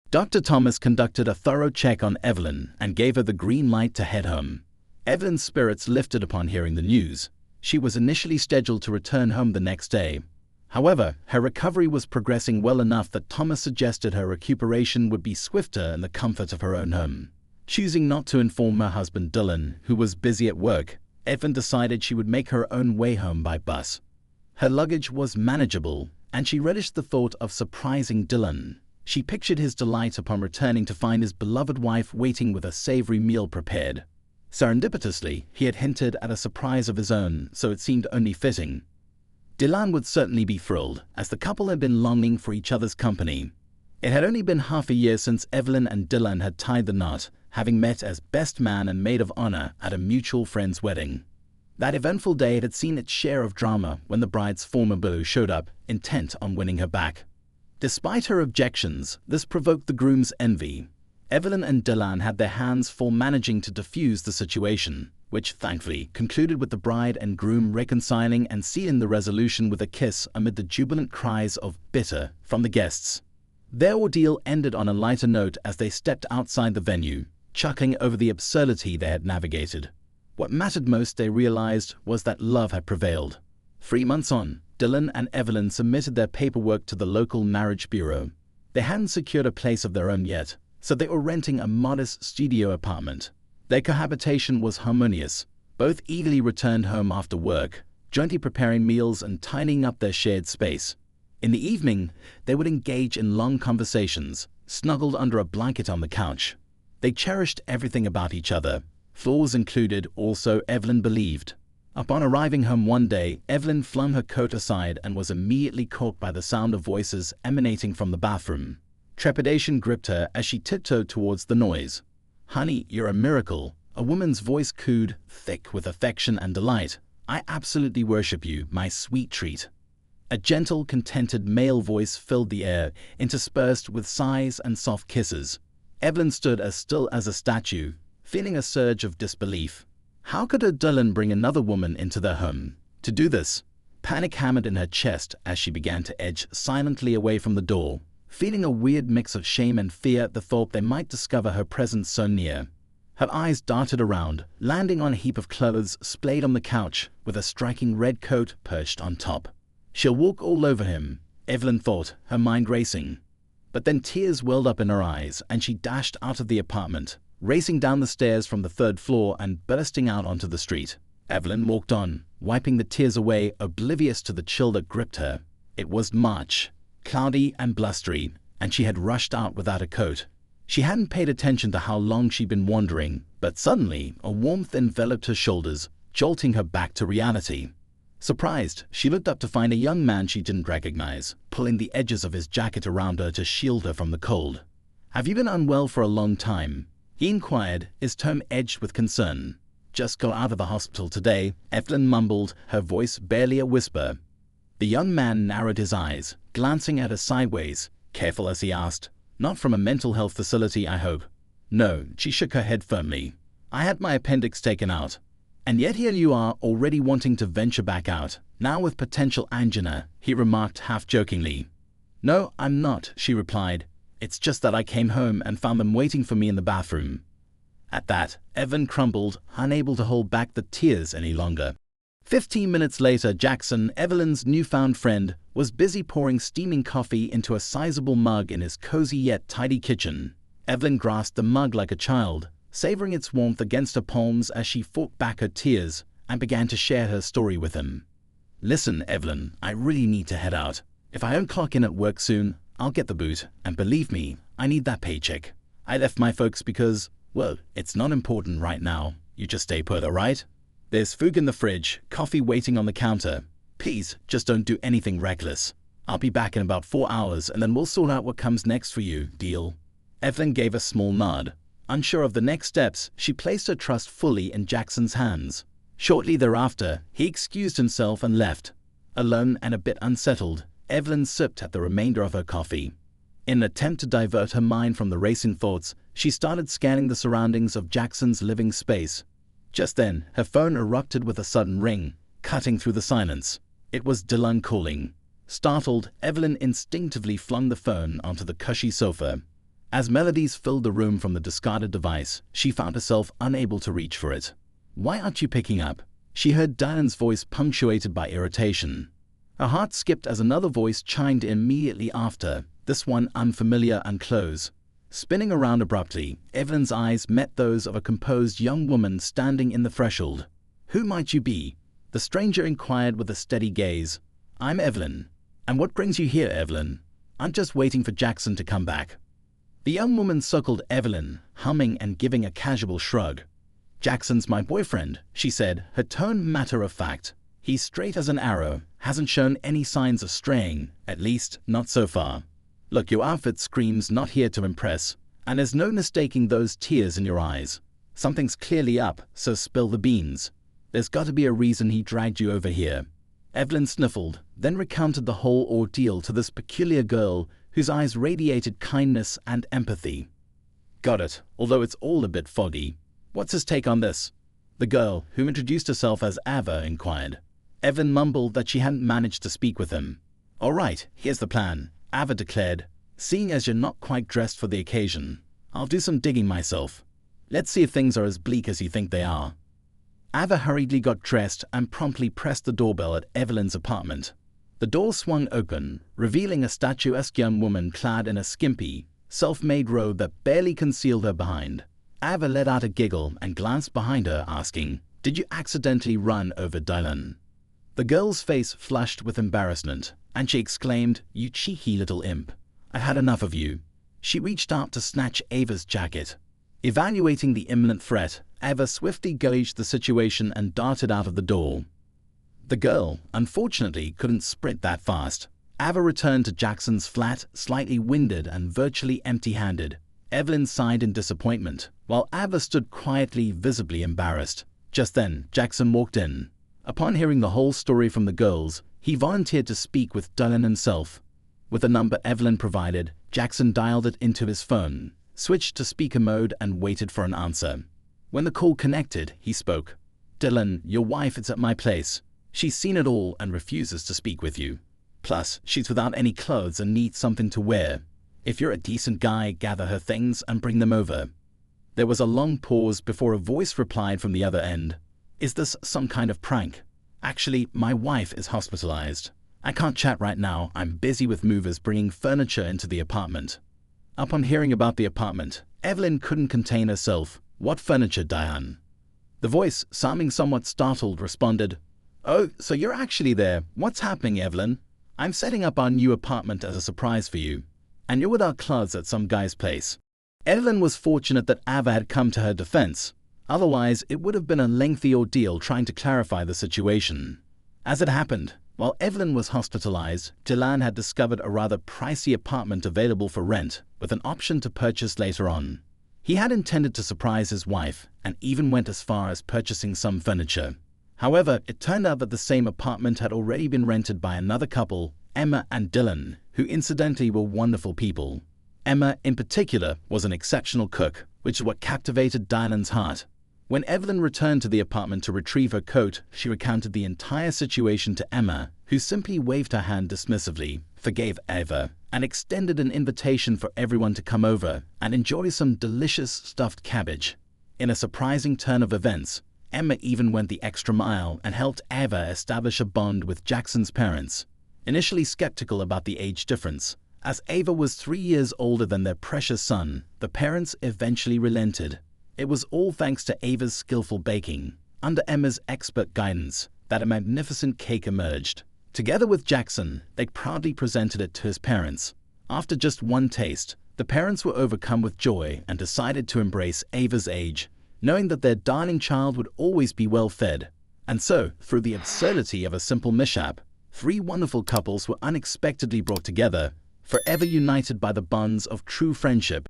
Dr. Thomas conducted a thorough check on Evelyn and gave her the green light to head home. Evelyn's spirits lifted upon hearing the news. She was initially scheduled to return home the next day. However, her recovery was progressing well enough that Thomas suggested her recuperation would be swifter in the comfort of her own home. Choosing not to inform her husband Dylan, who was busy at work, Evelyn decided she would make her own way home by bus. Her luggage was manageable, and she relished the thought of surprising Dylan. She pictured his delight upon returning to find his beloved wife waiting with a savory meal prepared. Serendipitously, he had hinted at a surprise of his own, so it seemed only fitting. Dylan would certainly be thrilled, as the couple had been longing for each other's company. It had only been half a year since Evelyn and Dylan had tied the knot, having met as best man and maid of honor at a mutual friend's wedding. That eventful day had seen its share of drama when the bride's former beau showed up, intent on winning her back. Despite her objections, this provoked the groom's envy. Evelyn and Dylan had their hands full managing to defuse the situation, which thankfully concluded with the bride and groom reconciling and sealing the resolution with a kiss amid the jubilant cries of "bitter" from the guests. Their ordeal ended on a lighter note as they stepped outside the venue, chuckling over the absurdity they had navigated. What mattered most, they realized, was that love had prevailed. 3 months on, Dylan and Evelyn submitted their paperwork to the local marriage bureau. They hadn't secured a place of their own yet, so they were renting a modest studio apartment. Their cohabitation was harmonious. Both eagerly returned home after work, jointly preparing meals and tidying up their shared space. In the evening, they would engage in long conversations, snuggled under a blanket on the couch. They cherished everything about each other, flaws included, also, Evelyn believed. Upon arriving home one day, Evelyn flung her coat aside and was immediately caught by the sound of voices emanating from the bathroom. Trepidation gripped her as she tiptoed towards the noise. "Honey, you're a miracle," a woman's voice cooed, thick with affection and delight. "I absolutely worship you, my sweet treat." A gentle, contented male voice filled the air, interspersed with sighs and soft kisses. Evelyn stood as still as a statue, feeling a surge of disbelief. How could her Dylan bring another woman into their home? To do this, panic hammered in her chest as she began to edge silently away from the door, feeling a weird mix of shame and fear at the thought they might discover her presence so near. Her eyes darted around, landing on a heap of clothes splayed on the couch, with a striking red coat perched on top. She'll walk all over him, Evelyn thought, her mind racing. But then tears welled up in her eyes, and she dashed out of the apartment, racing down the stairs from the 3rd floor and bursting out onto the street. Evelyn walked on, wiping the tears away, oblivious to the chill that gripped her. It was March, cloudy and blustery, and she had rushed out without a coat. She hadn't paid attention to how long she'd been wandering, but suddenly a warmth enveloped her shoulders, jolting her back to reality. Surprised, she looked up to find a young man she didn't recognize, pulling the edges of his jacket around her to shield her from the cold. "Have you been unwell for a long time?" he inquired, his tone edged with concern. "Just got out of the hospital today," Evelyn mumbled, her voice barely a whisper. The young man narrowed his eyes, glancing at her sideways, careful as he asked, "Not from a mental health facility, I hope?" "No," she shook her head firmly. "I had my appendix taken out." "And yet here you are, already wanting to venture back out, now with potential angina," he remarked half-jokingly. "No, I'm not," she replied. "It's just that I came home and found them waiting for me in the bathroom." At that, Evan crumbled, unable to hold back the tears any longer. 15 minutes later, Jackson, Evelyn's newfound friend, was busy pouring steaming coffee into a sizable mug in his cozy yet tidy kitchen. Evelyn grasped the mug like a child, savoring its warmth against her palms as she fought back her tears and began to share her story with him. "Listen, Evelyn, I really need to head out. If I don't clock in at work soon, I'll get the boot, and believe me, I need that paycheck. I left my folks because, well, it's not important right now. You just stay put, all right? There's food in the fridge, coffee waiting on the counter. Please, just don't do anything reckless. I'll be back in about 4 hours, and then we'll sort out what comes next for you, deal?" Evelyn gave a small nod. Unsure of the next steps, she placed her trust fully in Jackson's hands. Shortly thereafter, he excused himself and left. Alone and a bit unsettled, Evelyn sipped at the remainder of her coffee. In an attempt to divert her mind from the racing thoughts, she started scanning the surroundings of Jackson's living space. Just then, her phone erupted with a sudden ring, cutting through the silence. It was Dylan calling. Startled, Evelyn instinctively flung the phone onto the cushy sofa. As melodies filled the room from the discarded device, she found herself unable to reach for it. "Why aren't you picking up?" She heard Diane's voice punctuated by irritation. Her heart skipped as another voice chimed in immediately after, this one unfamiliar and close. Spinning around abruptly, Evelyn's eyes met those of a composed young woman standing in the threshold. "Who might you be?" The stranger inquired with a steady gaze. "I'm Evelyn." "And what brings you here, Evelyn?" "I'm just waiting for Jackson to come back." The young woman circled Evelyn, humming and giving a casual shrug. "Jackson's my boyfriend," she said, her tone matter-of-fact. "He's straight as an arrow, hasn't shown any signs of straying, at least not so far. Look, your outfit screams not here to impress, and there's no mistaking those tears in your eyes. Something's clearly up, so spill the beans. There's got to be a reason he dragged you over here." Evelyn sniffled, then recounted the whole ordeal to this peculiar girl whose eyes radiated kindness and empathy. "Got it, although it's all a bit foggy. What's his take on this?" The girl, who introduced herself as Ava, inquired. Evelyn mumbled that she hadn't managed to speak with him. "All right, here's the plan," Ava declared. "Seeing as you're not quite dressed for the occasion, I'll do some digging myself. Let's see if things are as bleak as you think they are." Ava hurriedly got dressed and promptly pressed the doorbell at Evelyn's apartment. The door swung open, revealing a statuesque young woman clad in a skimpy, self-made robe that barely concealed her behind. Ava let out a giggle and glanced behind her, asking, "Did you accidentally run over Dylan?" The girl's face flushed with embarrassment, and she exclaimed, "You cheeky little imp. I've had enough of you." She reached out to snatch Ava's jacket. Evaluating the imminent threat, Ava swiftly gauged the situation and darted out of the door. The girl, unfortunately, couldn't sprint that fast. Ava returned to Jackson's flat, slightly winded and virtually empty-handed. Evelyn sighed in disappointment, while Ava stood quietly, visibly embarrassed. Just then, Jackson walked in. Upon hearing the whole story from the girls, he volunteered to speak with Dylan himself. With the number Evelyn provided, Jackson dialed it into his phone, switched to speaker mode and waited for an answer. When the call connected, he spoke. "Dylan, your wife is at my place. She's seen it all and refuses to speak with you. Plus, she's without any clothes and needs something to wear. If you're a decent guy, gather her things and bring them over." There was a long pause before a voice replied from the other end. "Is this some kind of prank? Actually, my wife is hospitalized. I can't chat right now. I'm busy with movers bringing furniture into the apartment." Upon hearing about the apartment, Evelyn couldn't contain herself. "What furniture, Diane?" The voice, sounding somewhat startled, responded, "Oh, so you're actually there. What's happening, Evelyn? I'm setting up our new apartment as a surprise for you. And you're with our clothes at some guy's place." Evelyn was fortunate that Ava had come to her defense. Otherwise, it would have been a lengthy ordeal trying to clarify the situation. As it happened, while Evelyn was hospitalized, Dylan had discovered a rather pricey apartment available for rent, with an option to purchase later on. He had intended to surprise his wife, and even went as far as purchasing some furniture. However, it turned out that the same apartment had already been rented by another couple, Emma and Dylan, who incidentally were wonderful people. Emma, in particular, was an exceptional cook, which is what captivated Dylan's heart. When Evelyn returned to the apartment to retrieve her coat, she recounted the entire situation to Emma, who simply waved her hand dismissively, forgave Ava, and extended an invitation for everyone to come over and enjoy some delicious stuffed cabbage. In a surprising turn of events, Emma even went the extra mile and helped Ava establish a bond with Jackson's parents. Initially skeptical about the age difference, as Ava was 3 years older than their precious son, the parents eventually relented. It was all thanks to Ava's skillful baking, under Emma's expert guidance, that a magnificent cake emerged. Together with Jackson, they proudly presented it to his parents. After just one taste, the parents were overcome with joy and decided to embrace Ava's age, knowing that their darling child would always be well fed. And so, through the absurdity of a simple mishap, 3 wonderful couples were unexpectedly brought together, forever united by the bonds of true friendship.